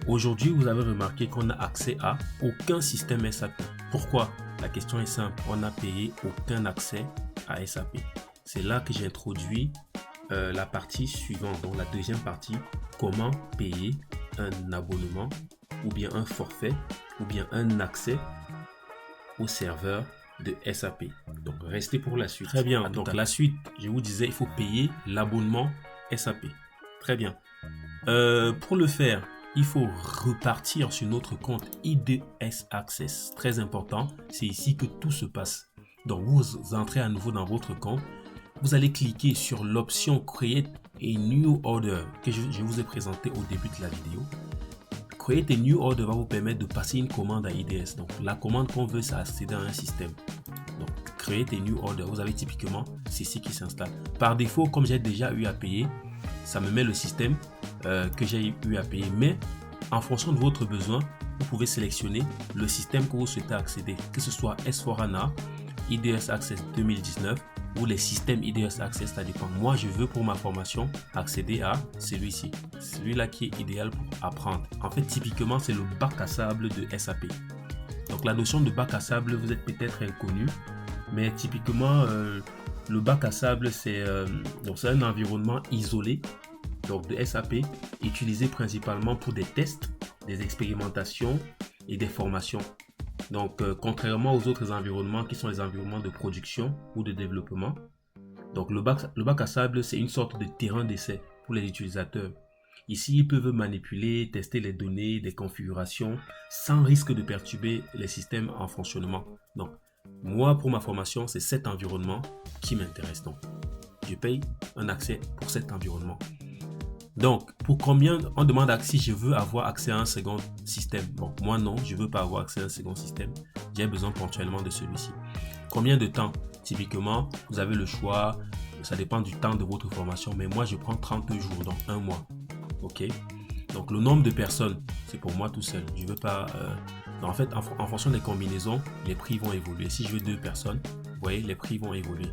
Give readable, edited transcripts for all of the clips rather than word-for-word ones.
Aujourd'hui, vous avez remarqué qu'on n'a accès à aucun système SAP. Pourquoi? La question est simple. On n'a payé aucun accès à SAP. C'est là que j'introduis la partie suivante. Donc la deuxième partie, comment payer un abonnement ou bien un forfait ou bien un accès au serveur de SAP. Donc restez pour la suite. Très bien. Donc la suite, je vous disais, il faut payer l'abonnement SAP. Très bien. Pour le faire, il faut repartir sur notre compte IDS Access. Très important, c'est ici que tout se passe. Donc vous entrez à nouveau dans votre compte. Vous allez cliquer sur l'option Create a New Order que je vous ai présenté au début de la vidéo. Create a New Order va vous permettre de passer une commande à IDS. Donc la commande qu'on veut, c'est accéder à un système. Donc Create a New Order, vous avez typiquement ceci qui s'installe. Par défaut, comme j'ai déjà eu à payer, ça me met le système que j'ai eu à payer. Mais en fonction de votre besoin, vous pouvez sélectionner le système que vous souhaitez accéder, que ce soit S4HANA, IDS Access 2019 ou les systèmes IDS Access, ça dépend. Moi, je veux pour ma formation accéder à celui-ci, celui-là qui est idéal pour apprendre. En fait, typiquement, c'est le bac à sable de SAP. Donc, la notion de bac à sable, vous êtes peut-être inconnu, mais typiquement, le bac à sable, c'est un environnement isolé donc de SAP, utilisé principalement pour des tests, des expérimentations et des formations. Donc, contrairement aux autres environnements qui sont les environnements de production ou de développement, donc le bac à sable, c'est une sorte de terrain d'essai pour les utilisateurs. Ici, ils peuvent manipuler, tester les données, des configurations, sans risque de perturber les systèmes en fonctionnement. Donc, moi, pour ma formation, c'est cet environnement qui m'intéresse. Donc, je paye un accès pour cet environnement. Donc, pour combien on demande si je veux avoir accès à un second système? Bon, moi non, je ne veux pas avoir accès à un second système. J'ai besoin ponctuellement de celui-ci. Combien de temps? Typiquement, vous avez le choix. Ça dépend du temps de votre formation. Mais moi, je prends 30 jours, donc un mois. OK? Donc, le nombre de personnes, c'est pour moi tout seul. Je veux pas... En fait, en fonction des combinaisons, les prix vont évoluer. Si je veux 2 personnes, vous voyez, les prix vont évoluer.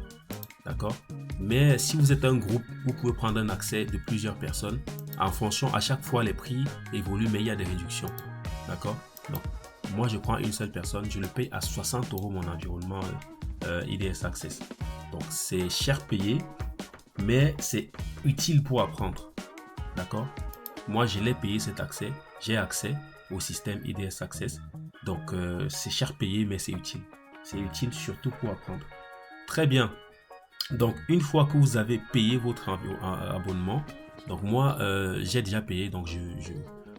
D'accord? Mais si vous êtes un groupe, vous pouvez prendre un accès de plusieurs personnes. En fonction, à chaque fois, les prix évoluent, mais il y a des réductions. D'accord? Donc, moi, je prends une seule personne. Je le paye à 60 € mon environnement IDS Access. Donc, c'est cher payé, mais c'est utile pour apprendre. D'accord? Moi, je l'ai payé cet accès. J'ai accès au système IDS Access. Donc, c'est cher payé, mais c'est utile. C'est utile surtout pour apprendre. Très bien. Donc, une fois que vous avez payé votre abonnement, donc moi, j'ai déjà payé, donc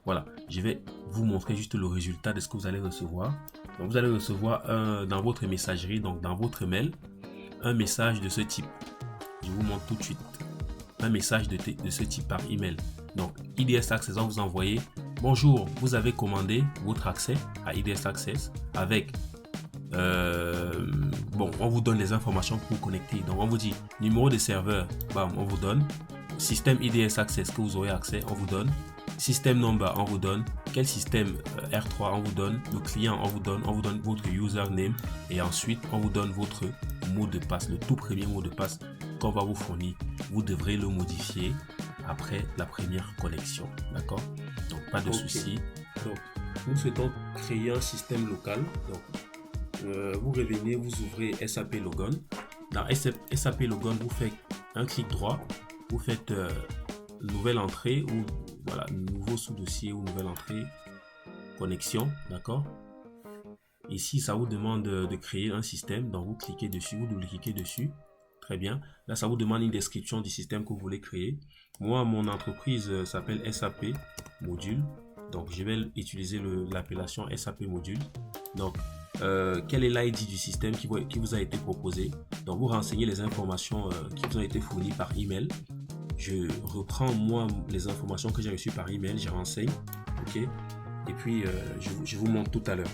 voilà, je vais vous montrer juste le résultat de ce que vous allez recevoir. Donc, vous allez recevoir dans votre messagerie, donc dans votre mail, un message de ce type. Je vous montre tout de suite un message de ce type par email. Donc, IDS Access va vous envoyer « Bonjour, vous avez commandé votre accès à IDS Access avec... on vous donne les informations pour vous connecter. Donc, on vous dit numéro de serveur, bam, on vous donne. Système IDS Access que vous aurez accès, on vous donne. Système number, on vous donne. Quel système R3, on vous donne. Le client, on vous donne votre username. Et ensuite, on vous donne votre mot de passe, le tout premier mot de passe qu'on va vous fournir. Vous devrez le modifier après la première connexion. D'accord? Donc, pas de souci. Donc, nous souhaitons créer un système local. Donc, vous revenez, vous ouvrez SAP Logon. Dans SAP Logon, vous faites un clic droit, vous faites nouvelle entrée ou voilà, nouveau sous-dossier ou nouvelle entrée, connexion, d'accord? Ici, ça vous demande de créer un système, donc vous cliquez dessus, vous double-cliquez dessus. Très bien. Là, ça vous demande une description du système que vous voulez créer. Moi, mon entreprise s'appelle SAP Module. Donc, je vais utiliser l'appellation SAP Module. Donc, quel est l'ID du système qui vous a été proposé? Donc, vous renseignez les informations qui vous ont été fournies par email. Je reprends, moi, les informations que j'ai reçues par email. Je renseigne. OK? Et puis, je vous montre tout à l'heure.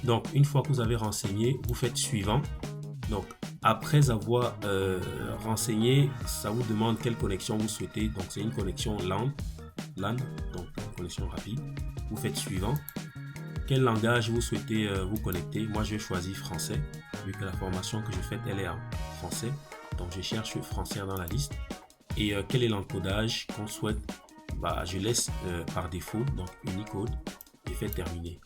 Donc, une fois que vous avez renseigné, vous faites suivant. Donc, après avoir renseigné, ça vous demande quelle connexion vous souhaitez. Donc, c'est une connexion LAN, donc connexion rapide. Vous faites suivant. Quel langage vous souhaitez vous connecter? Moi, je vais choisir français, vu que la formation que je fais, elle est en français. Donc, je cherche français dans la liste. Et quel est l'encodage qu'on souhaite? Je laisse par défaut, donc Unicode, et fait terminer.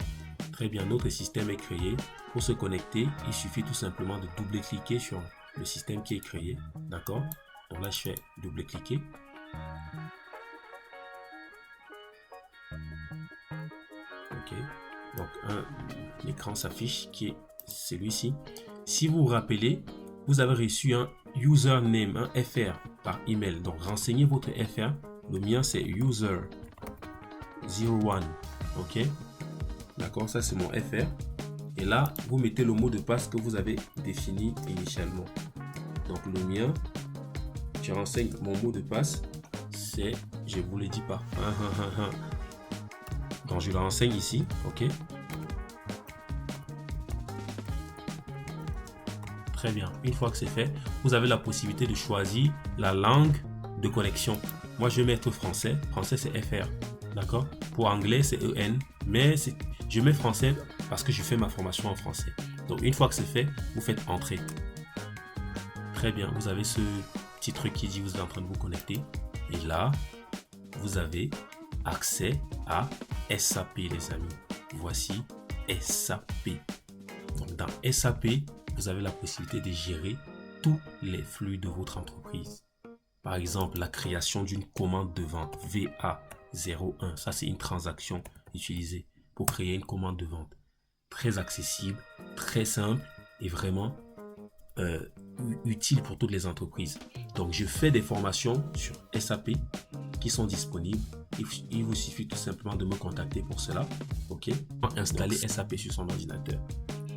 Très bien, notre système est créé. Pour se connecter, il suffit tout simplement de double-cliquer sur le système qui est créé. D'accord? Donc là, je fais double-cliquer. Ok. Donc, l'écran s'affiche qui est celui-ci. Si vous vous rappelez, vous avez reçu un username, un FR par email. Donc, renseignez votre FR. Le mien, c'est user01. Ok? D'accord, ça c'est mon FR. Et là, vous mettez le mot de passe que vous avez défini initialement. Donc le mien, je renseigne mon mot de passe, c'est, je vous le dis pas. Donc je le renseigne ici, ok. Très bien. Une fois que c'est fait, vous avez la possibilité de choisir la langue de connexion. Moi, je vais mettre français. Français, c'est FR. D'accord? Pour anglais, c'est EN. Mais je mets français parce que je fais ma formation en français. Donc, une fois que c'est fait, vous faites entrer. Très bien. Vous avez ce petit truc qui dit vous êtes en train de vous connecter. Et là, vous avez accès à SAP, les amis. Voici SAP. Donc, dans SAP, vous avez la possibilité de gérer tous les flux de votre entreprise. Par exemple, la création d'une commande de vente VA01. Ça, c'est une transaction utilisée pour créer une commande de vente. Très accessible, très simple et vraiment utile pour toutes les entreprises. Donc, je fais des formations sur SAP qui sont disponibles. Il vous suffit tout simplement de me contacter pour cela. OK? Installer SAP sur son ordinateur.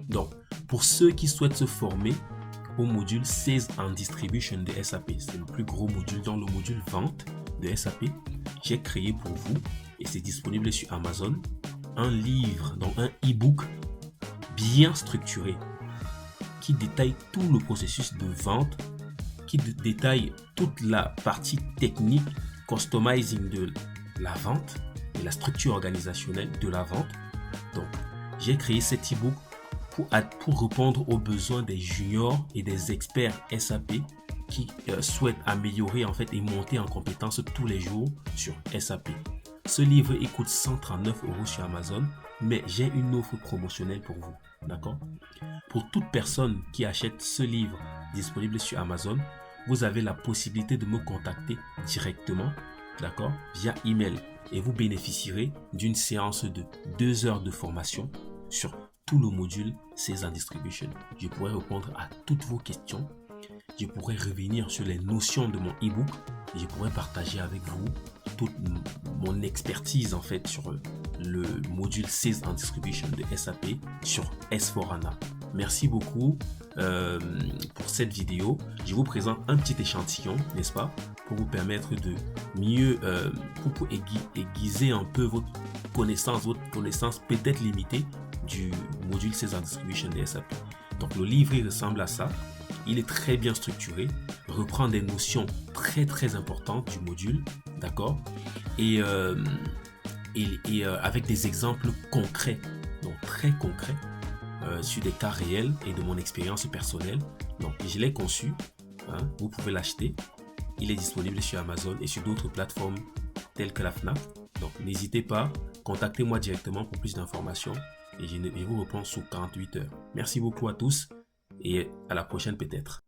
Donc, pour ceux qui souhaitent se former au module Sales and Distribution de SAP, c'est le plus gros module dans le module vente de SAP. J'ai créé pour vous, et c'est disponible sur Amazon, un livre, donc un e-book bien structuré qui détaille tout le processus de vente, qui détaille toute la partie technique, customizing de la vente et la structure organisationnelle de la vente. Donc, j'ai créé cet e-book pour répondre aux besoins des juniors et des experts SAP qui souhaitent améliorer en fait et monter en compétences tous les jours sur SAP. Ce livre il coûte 139 € sur Amazon, mais j'ai une offre promotionnelle pour vous. D'accord? Pour toute personne qui achète ce livre disponible sur Amazon, vous avez la possibilité de me contacter directement, d'accord, via email, et vous bénéficierez d'une séance de 2 heures de formation sur tout le module Sales and Distribution. Je pourrai répondre à toutes vos questions. Je pourrai revenir sur les notions de mon e-book. Je pourrai partager avec vous toute mon expertise en fait sur le module Sales and Distribution de SAP sur S4HANA. Merci beaucoup pour cette vidéo. Je vous présente un petit échantillon, n'est-ce pas, pour vous permettre de mieux, pour aiguiser un peu votre connaissance peut-être limitée du module Sales and Distribution de SAP. Donc le livre il ressemble à ça. Il est très bien structuré, reprend des notions très importantes du module, d'accord, et avec des exemples concrets, donc très concrets, sur des cas réels et de mon expérience personnelle. Donc je l'ai conçu, hein, vous pouvez l'acheter. Il est disponible sur Amazon et sur d'autres plateformes telles que la Fnac. Donc n'hésitez pas, contactez-moi directement pour plus d'informations et je vous réponds sous 48 heures. Merci beaucoup à tous et à la prochaine peut-être.